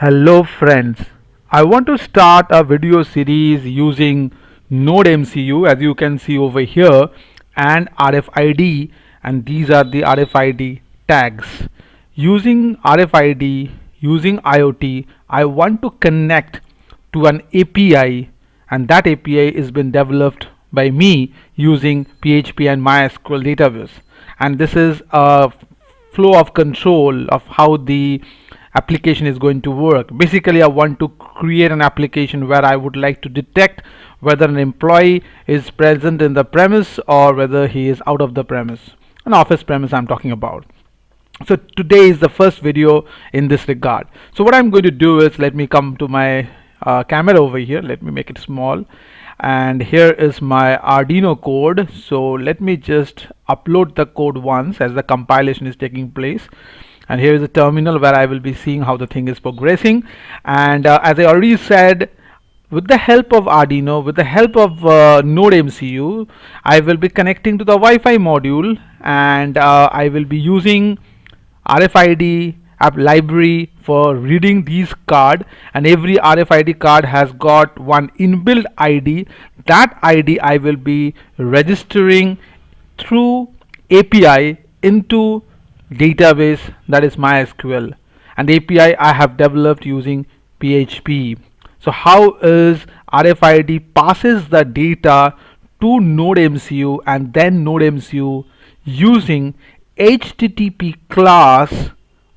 Hello friends, I want to start a video series using NodeMCU as you can see over here and RFID, and these are the RFID tags. Using RFID, using IoT, I want to connect to an API, and that API is been developed by me using PHP and MySQL database, and this is a flow of control of how the application is going to work. Basically, I want to create an application where I would like to detect whether an employee is present in the premise or whether he is out of the premise, an office premise I'm talking about. So today is the first video in this regard. So what I'm going to do is, let me come to my camera over here. Let me make it small, and here is my Arduino code. So let me just upload the code once as the compilation is taking place, and here is a terminal where I will be seeing how the thing is progressing. And as I already said, with the help of Arduino, with the help of NodeMCU, I will be connecting to the Wi-Fi module, and I will be using RFID app library for reading these card, and every RFID card has got one inbuilt ID. That ID I will be registering through API into database, that is MySQL, and the API I have developed using PHP. So how is RFID passes the data to NodeMCU, and then NodeMCU using HTTP class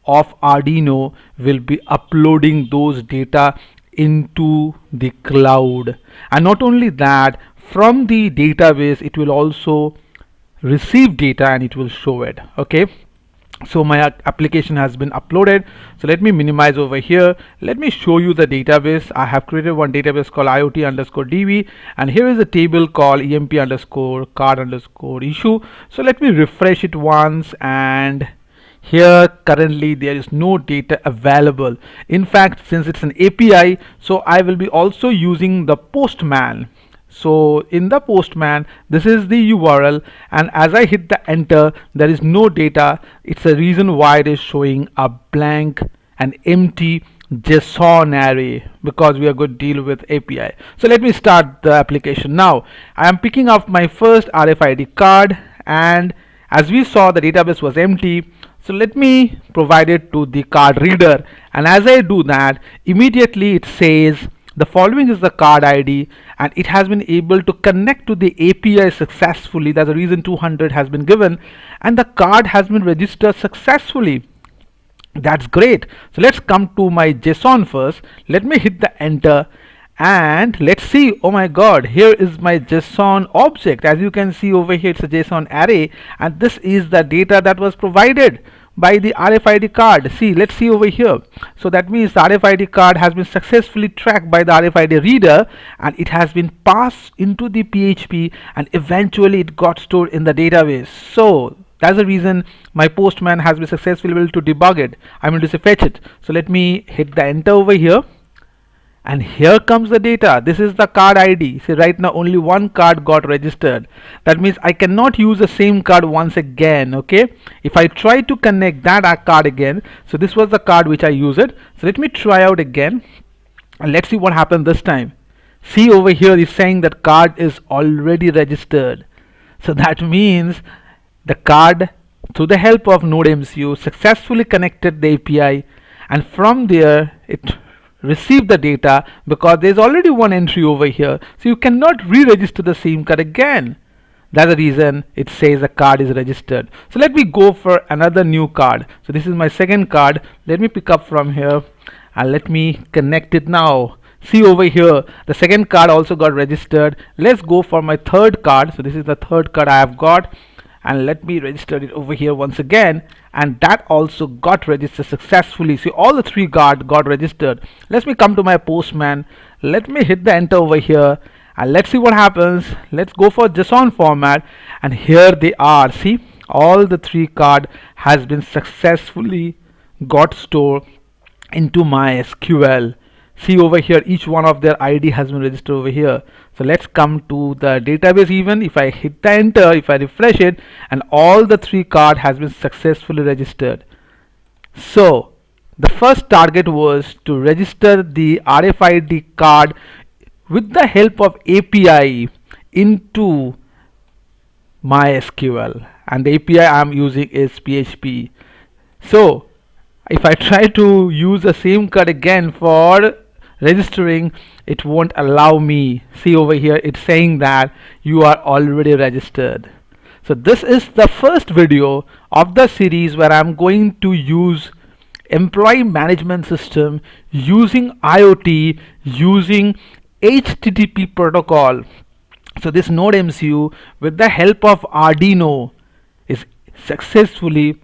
of Arduino will be uploading those data into the cloud. And not only that, from the database it will also receive data and it will show it. Okay, so my application has been uploaded. So let me minimize over here. Let me show you the database. I have created one database called IoT_DB, and here is a table called EMP_card_issue. So let me refresh it once, and here currently there is no data available. In fact, since it's an API, so I will be also using the Postman. So in the Postman, this is the URL, and as I hit the enter, there is no data. It's a reason why it is showing a blank and empty JSON array, because we are going to deal with API. So let me start the application now. I am picking up my first RFID card, and as we saw, the database was empty. So let me provide it to the card reader, and as I do that, immediately it says the following is the card ID, and it has been able to connect to the API successfully. That's the reason 200 has been given, and the card has been registered successfully. That's great. So let's come to my JSON first. Let me hit the enter, and let's see. Oh my god, here is my JSON object. As you can see over here, it's a JSON array, and this is the data that was provided by the RFID card. See, let's see over here. So that means the RFID card has been successfully tracked by the RFID reader, and it has been passed into the PHP, and eventually it got stored in the database. So that's the reason my Postman has been successfully able to debug it. I'm going to say fetch it. So let me hit the enter over here, and here comes the data. This is the card ID. See, right now only one card got registered. That means I cannot use the same card once again. Okay, if I try to connect that card again, so this was the card which I used it. So let me try out again, and let's see what happened this time. See, over here is saying that card is already registered. So that means the card, through the help of NodeMCU, successfully connected the API, and from there it receive the data, because there's already one entry over here, so you cannot re-register the same card again. That's the reason it says the card is registered. So let me go for another new card. So this is my second card. Let me pick up from here, and let me connect it now. See, over here the second card also got registered. Let's go for my third card. So this is the third card I have got, and let me register it over here once again, and that also got registered successfully. See, all the three got registered. Let me come to my Postman. Let me hit the enter over here, and let's see what happens. Let's go for JSON format, and here they are. See, all the three card has been successfully got stored into MySQL. See, over here each one of their ID has been registered over here. So let's come to the database. Even if I hit the enter, if I refresh it, and all the three card has been successfully registered. So The first target was to register the RFID card with the help of API into MySQL, and the API I'm using is PHP. So if I try to use the same card again for registering, it won't allow me. See over here, it's saying that you are already registered. So this is the first video of the series where I'm going to use employee management system using IoT, using HTTP protocol. So this node MCU with the help of Arduino is successfully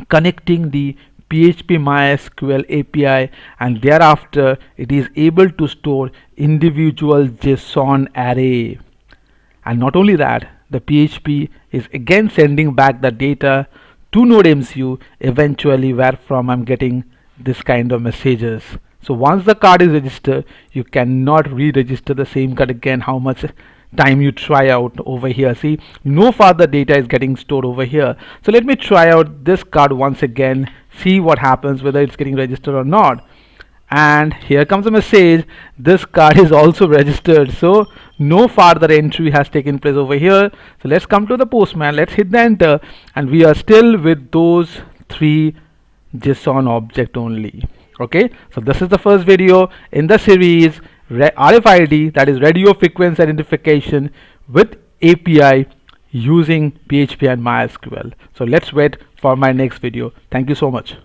connecting the PHP MySQL API, and thereafter it is able to store individual JSON array. And not only that, the PHP is again sending back the data to node MCU, eventually where from I'm getting this kind of messages. So once the card is registered, you cannot re-register the same card again, how much time you try out over here. See, no further data is getting stored over here. So let me try out this card once again, see what happens, whether it's getting registered or not. And here comes a message, this card is also registered, so no further entry has taken place over here. So let's come to the postman, let's hit the enter, and we are still with those 3 JSON object only. Okay, so this is the first video in the series RFID, that is radio frequency identification with API using PHP and MySQL. So let's wait for my next video. Thank you so much.